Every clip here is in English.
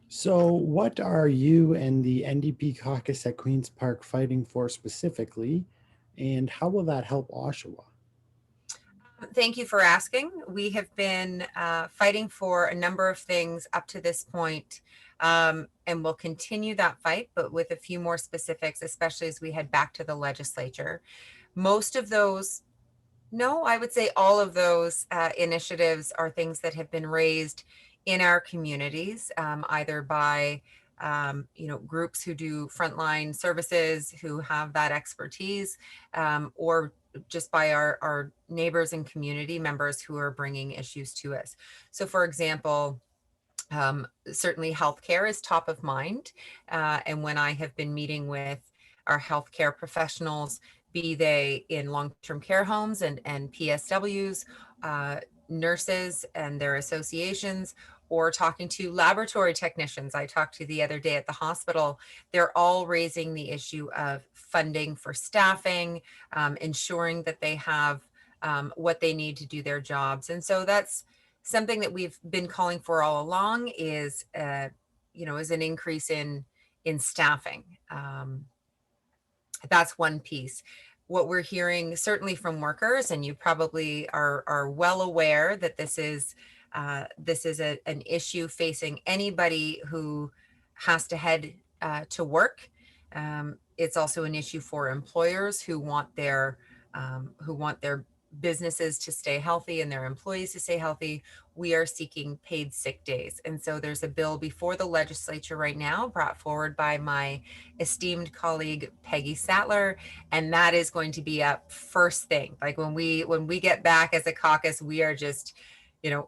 So, what are you and the NDP caucus at Queen's Park fighting for specifically, and how will that help Oshawa? Thank you for asking. We have been fighting for a number of things up to this point, and we'll continue that fight, but with a few more specifics, especially as we head back to the legislature. Most of those, no, I would say all of those initiatives are things that have been raised in our communities, either by groups who do frontline services, who have that expertise, or just by our neighbors and community members who are bringing issues to us. So, for example, certainly healthcare is top of mind. And when I have been meeting with our healthcare professionals, be they in long-term care homes and PSWs, nurses and their associations, or talking to laboratory technicians I talked to the other day at the hospital, they're all raising the issue of funding for staffing, ensuring that they have what they need to do their jobs. And so that's something that we've been calling for all along is an increase in staffing. That's one piece. What we're hearing certainly from workers, and you probably are well aware that this is an issue facing anybody who has to head to work. It's also an issue for employers who want their businesses to stay healthy and their employees to stay healthy. We are seeking paid sick days. And so there's a bill before the legislature right now brought forward by my esteemed colleague Peggy Sattler, and that is going to be up first thing. Like when we get back as a caucus, we are just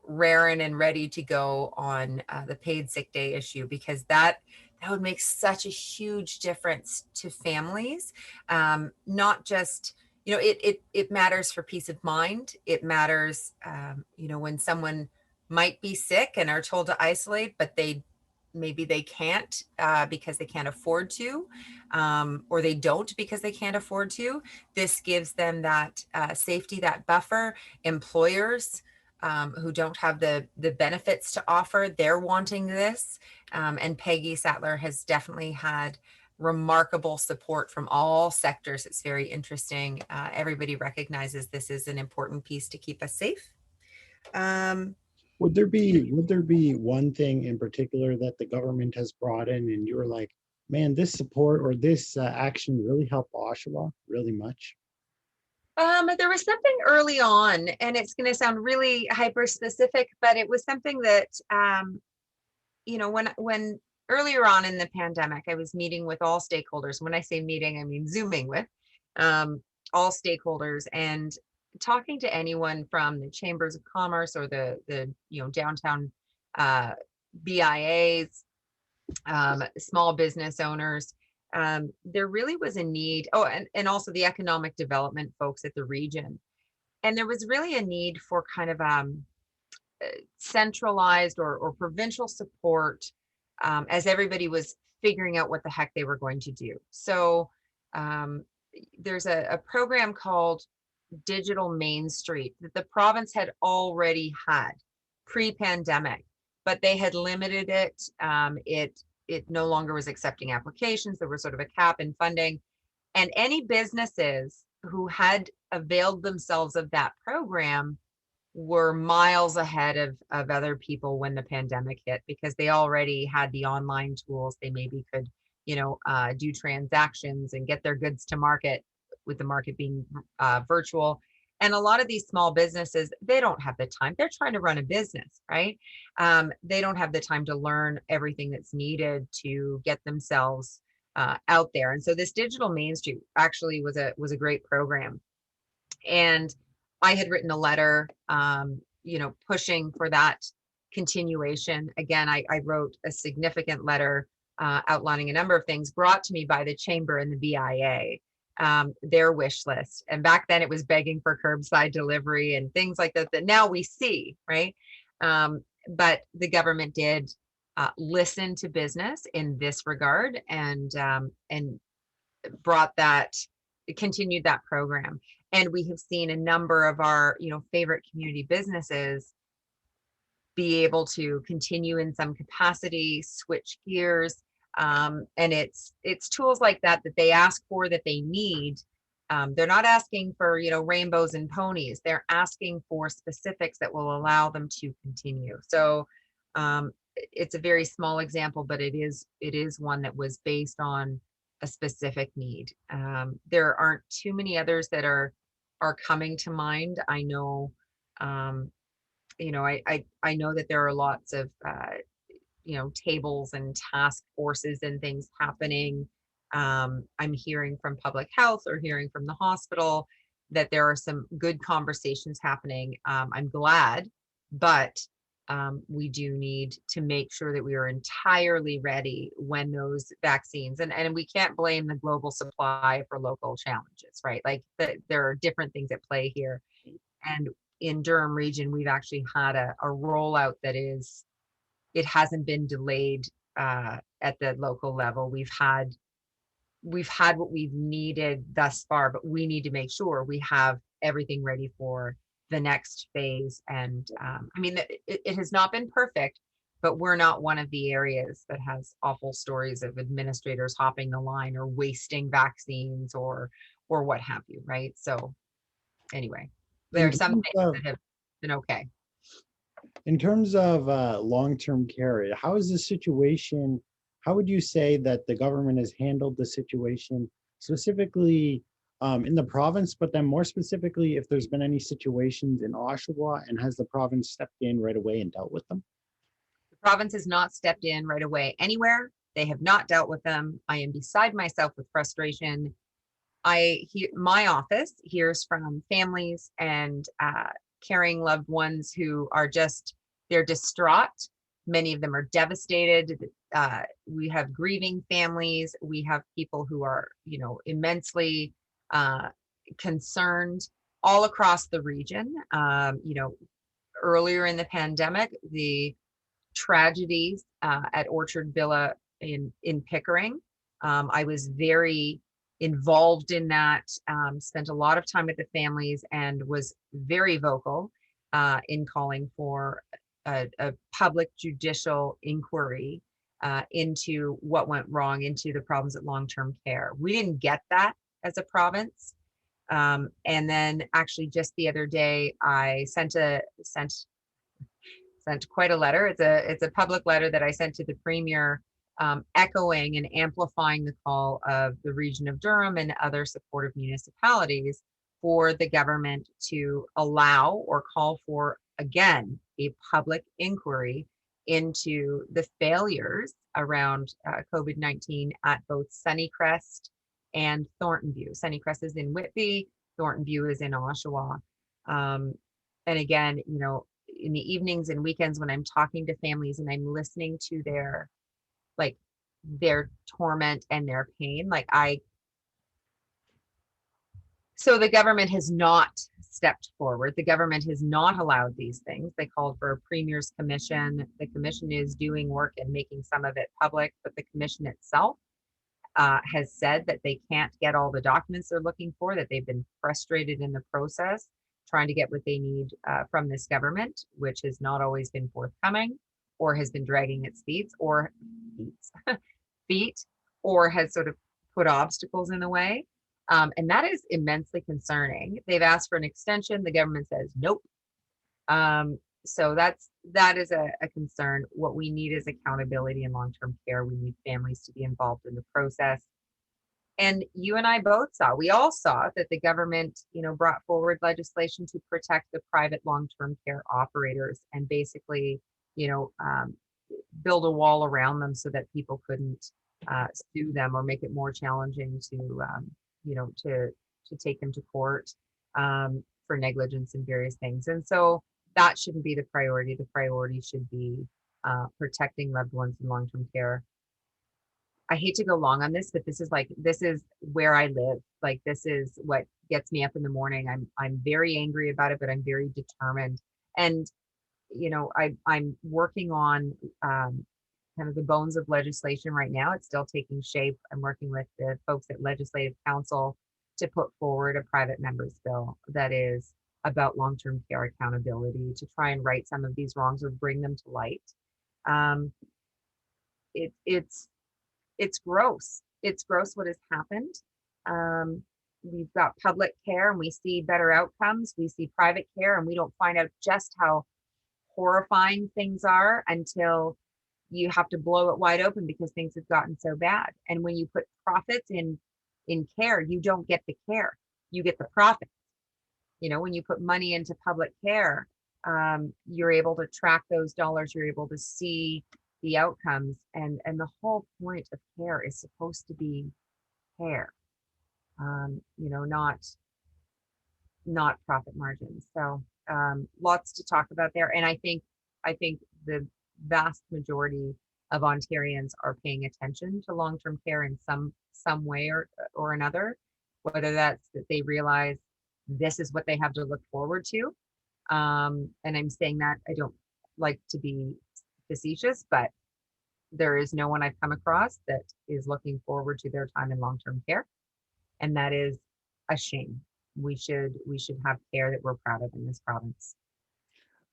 raring and ready to go on the paid sick day issue, because that would make such a huge difference to families. Not just it matters for peace of mind. It matters when someone might be sick and are told to isolate, but maybe they can't because they can't afford to, or they don't because they can't afford to. This gives them that safety, that buffer. Employers who don't have the benefits to offer, they're wanting this. And Peggy Sattler has definitely had remarkable support from all sectors. It's very interesting. Everybody recognizes this is an important piece to keep us safe. Um, Would there be one thing in particular that the government has brought in, and you were like, man, this support or this action really helped Oshawa really much? there was something early on, and it's going to sound really hyper specific, but it was something that when earlier on in the pandemic, I was meeting with all stakeholders. When I say meeting, I mean Zooming with um, all stakeholders and talking to anyone from the chambers of commerce or the downtown uh, BIAs, small business owners. There really was a need. Oh, and also the economic development folks at the region. And there was really a need for kind of centralized or provincial support as everybody was figuring out what the heck they were going to do. So um, there's a program called Digital Main Street that the province had already had pre-pandemic, but they had limited it. It no longer was accepting applications. There was sort of a cap in funding, and any businesses who had availed themselves of that program were miles ahead of other people when the pandemic hit, because they already had the online tools. They maybe could do transactions and get their goods to market, with the market being virtual. And a lot of these small businesses, they don't have the time. They're trying to run a business, right? They don't have the time to learn everything that's needed to get themselves out there. And so this Digital Main Street actually was a great program. And I had written a letter, pushing for that continuation. Again, I wrote a significant letter outlining a number of things brought to me by the chamber and the BIA, their wish list. And back then it was begging for curbside delivery and things like that now we see, right? But the government did listen to business in this regard, and brought that, continued that program. And we have seen a number of our favorite community businesses be able to continue in some capacity, switch gears. And it's tools like that that they ask for, that they need. They're not asking for, rainbows and ponies. They're asking for specifics that will allow them to continue. So it's a very small example, but it is one that was based on a specific need. There aren't too many others that are coming to mind. I know, I know that there are lots of tables and task forces and things happening. I'm hearing from public health or hearing from the hospital that there are some good conversations happening. I'm glad, but we do need to make sure that we are entirely ready when those vaccines, and we can't blame the global supply for local challenges, right? Like there are different things at play here. And in Durham region, we've actually had a rollout that it hasn't been delayed at the local level. We've had what we've needed thus far, but we need to make sure we have everything ready for the next phase. And I mean, it has not been perfect, but we're not one of the areas that has awful stories of administrators hopping the line or wasting vaccines or what have you, right? So anyway, there In are some terms things of that have been okay. long-term care, how is the situation? How would you say that the government has handled the situation specifically in the province, but then more specifically, if there's been any situations in Oshawa, and has the province stepped in right away and dealt with them? The province has not stepped in right away anywhere. They have not dealt with them. I am beside myself with frustration. My office hears from families and caring loved ones who are they're distraught. Many of them are devastated. We have grieving families. We have people who are, immensely concerned all across the region. Earlier in the pandemic, the tragedies at Orchard Villa in Pickering. I was very involved in that, spent a lot of time with the families, and was very vocal in calling for a public judicial inquiry into what went wrong, into the problems at long-term care. We didn't get that as a province. And then actually just the other day, I sent quite a letter. It's a public letter that I sent to the Premier, echoing and amplifying the call of the region of Durham and other supportive municipalities for the government to allow or call for, again, a public inquiry into the failures around COVID-19 at both Sunnycrest and Thorntonview. Sunnycrest is in Whitby, Thorntonview is in Oshawa. And again, in the evenings and weekends when I'm talking to families and I'm listening to their torment and their pain, so the government has not stepped forward. The government has not allowed these things. They called for a premier's commission. The commission is doing work and making some of it public, but the commission itself has said that they can't get all the documents they're looking for, that they've been frustrated in the process, trying to get what they need from this government, which has not always been forthcoming, or has been dragging its feet, or has sort of put obstacles in the way. And that is immensely concerning. They've asked for an extension. The government says nope. So that is a concern. What we need is accountability in long-term care. We need families to be involved in the process. And you and I we all saw that the government, brought forward legislation to protect the private long-term care operators, and basically, build a wall around them so that people couldn't sue them or make it more challenging to take them to court for negligence and various things. And so that shouldn't be the priority. The priority should be protecting loved ones in long-term care. I hate to go long on this, but this is where I live. This is what gets me up in the morning. I'm very angry about it, but I'm very determined. And I'm working on kind of the bones of legislation right now. It's still taking shape. I'm working with the folks at Legislative Council to put forward a private member's bill that is about long-term care accountability, to try and right some of these wrongs or bring them to light. Um, it, it's gross. It's gross what has happened. Um, we've got public care and we see better outcomes. We see private care and we don't find out just how horrifying things are until you have to blow it wide open because things have gotten so bad. And when you put profits in care, you don't get the care, you get the profit. You know, when you put money into public care, you're able to track those dollars, you're able to see the outcomes, and the whole point of care is supposed to be care, you know, not profit margins. So lots to talk about there. And I think the vast majority of Ontarians are paying attention to long-term care in some way or another, whether that's that they realize this is what they have to look forward to. And I'm saying that I don't like to be facetious, but there is no one I've come across that is looking forward to their time in long-term care. And that is a shame. We should have care that we're proud of in this province.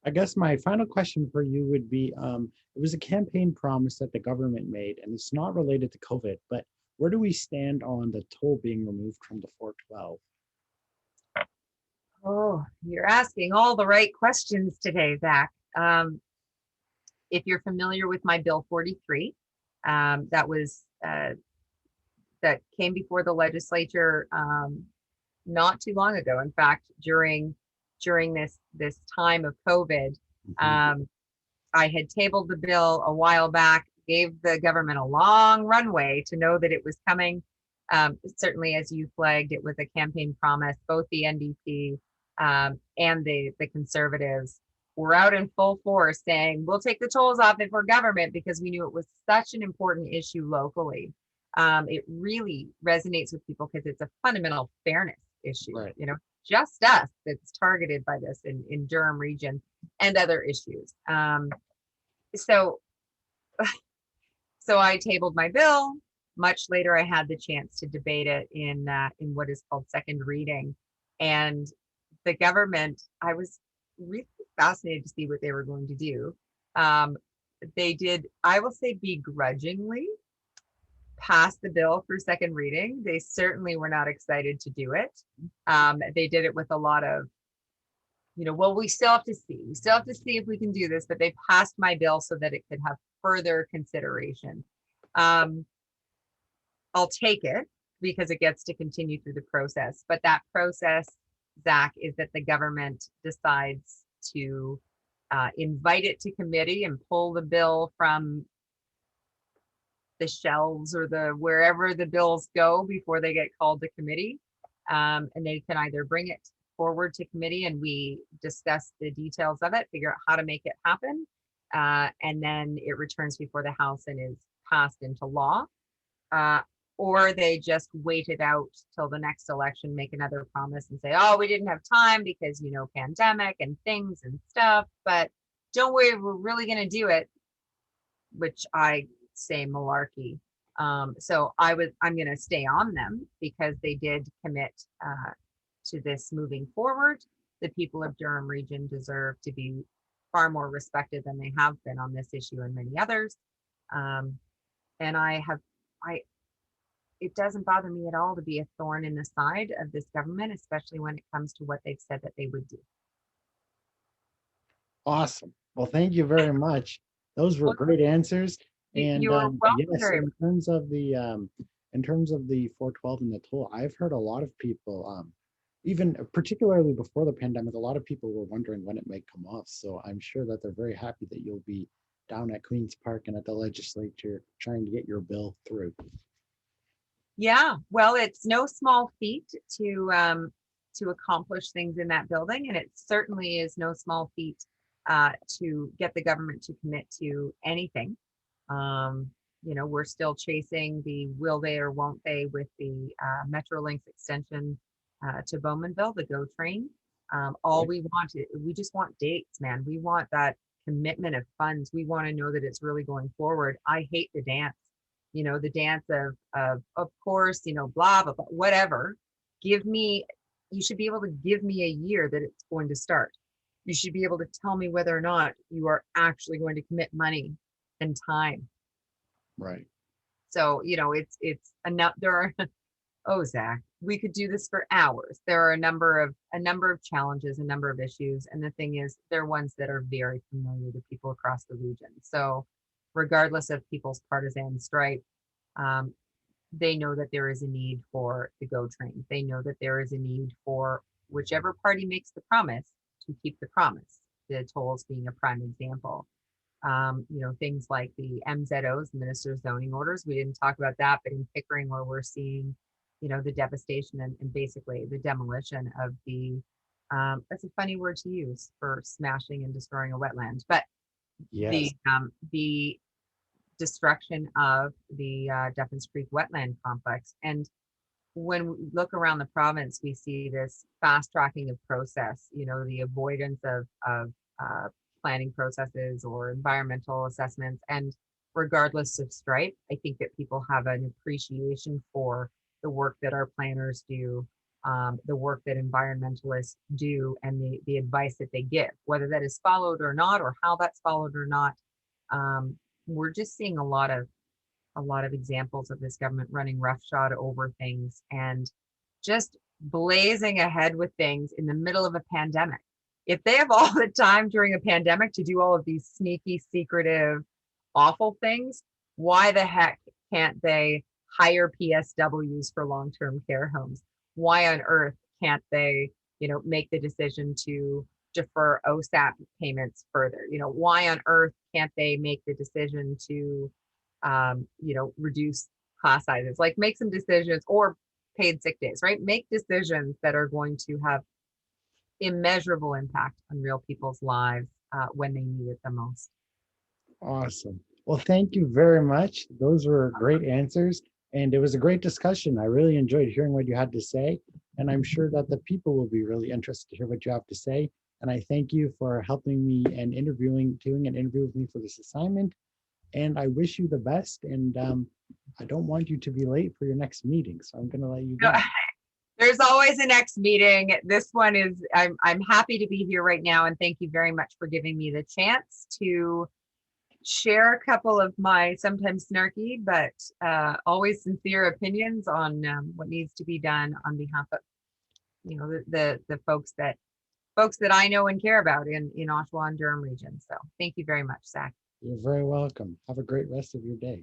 I guess my final question for you would be, it was a campaign promise that the government made, and it's not related to COVID, but where do we stand on the toll being removed from the 412? Oh, you're asking all the right questions today, Zach. If you're familiar with my Bill 43, that was that came before the legislature not too long ago. In fact, during this time of COVID, Mhm. I had tabled the bill a while back, gave the government a long runway to know that it was coming. Certainly, as you flagged, it was a campaign promise. Both the NDP and the Conservatives were out in full force saying, we'll take the tolls off if we're government, because we knew it was such an important issue locally. It really resonates with people because it's a fundamental fairness issue, Right. you know, just us that's targeted by this in Durham region and other issues. So so I tabled my bill. Much later, I had the chance to debate it in what is called second reading, and the government. I was really fascinated to see what they were going to do. Um, they did, I will say, begrudgingly pass the bill for second reading. They certainly were not excited to do it. They did it with a lot of, you know, well, we still have to see. We still have to see if we can do this, but they passed my bill so that it could have further consideration. Um, I'll take it because it gets to continue through the process. But that process, Zach, is that the government decides to invite it to committee and pull the bill from the shelves or the wherever the bills go before they get called to committee. And they can either bring it forward to committee and we discuss the details of it, figure out how to make it happen. And then it returns before the House and is passed into law. Or they just wait it out till the next election, make another promise and say, oh, we didn't have time because, you know, pandemic and things and stuff, but don't worry, we're really going to do it, which I say malarkey. So I'm going to stay on them because they did commit to this moving forward. The people of Durham region deserve to be far more respected than they have been on this issue and many others. And it doesn't bother me at all to be a thorn in the side of this government, especially when it comes to what they've said that they would do. Awesome. Well, thank you very much. Those were Well, great answers. And you're welcome yes, very much. in terms of the 412 and the toll, I've heard a lot of people, even particularly before the pandemic, a lot of people were wondering when it might come off. So I'm sure that they're very happy that you'll be down at Queen's Park and at the legislature trying to get your bill through. Yeah, well, it's no small feat to accomplish things in that building, and it certainly is no small feat to get the government to commit to anything. You know, we're still chasing the will they or won't they with the Metrolinx extension to Bowmanville, the GO train. All Right. we just want dates, man. We want that commitment of funds. We want to know that it's really going forward. I hate the dance, you know, the dance of course, you know, blah, blah, blah, whatever. Give me you should be able to give me a year that it's going to start. You should be able to tell me whether or not you are actually going to commit money and time. Right. So, it's enough. There are, oh, Zach, we could do this for hours. There are a number of challenges, a number of issues. And the thing is, they're ones that are very familiar to people across the region. So regardless of people's partisan stripe, um, they know that there is a need for the GO train. They know that there is a need for whichever party makes the promise to keep the promise. The tolls being a prime example. Things like the MZOs, the Minister's Zoning Orders. We didn't talk about that, but in Pickering, where we're seeing, the devastation and basically the demolition of that's a funny word to use for smashing and destroying a wetland, but Yes. the destruction of the Duffins Creek wetland complex. And when we look around the province, we see this fast tracking of process, the avoidance of planning processes or environmental assessments. And regardless of stripe, I think that people have an appreciation for the work that our planners do, the work that environmentalists do, and the advice that they give, whether that is followed or not, or how that's followed or not. We're just seeing a lot of examples of this government running roughshod over things and just blazing ahead with things in the middle of a pandemic. If they have all the time during a pandemic to do all of these sneaky, secretive, awful things, why the heck can't they hire PSWs for long-term care homes? Why on earth can't they, make the decision to defer OSAP payments further? Why on earth can't they make the decision to reduce class sizes, like make some decisions, or paid sick days, right? Make decisions that are going to have immeasurable impact on real people's lives when they need it the most. Awesome. Well, thank you very much. Those were great answers. And it was a great discussion. I really enjoyed hearing what you had to say. And I'm sure that the people will be really interested to hear what you have to say. And I thank you for helping me and doing an interview with me for this assignment. And I wish you the best. And I don't want you to be late for your next meeting. So I'm going to let you go. There's always a next meeting. This one is, I'm happy to be here right now. And thank you very much for giving me the chance to share a couple of my sometimes snarky, but always sincere opinions on what needs to be done on behalf of, the folks that I know and care about in Oshawa and Durham region. So thank you very much, Zach. You're very welcome. Have a great rest of your day.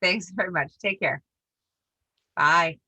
Thanks very much. Take care. Bye.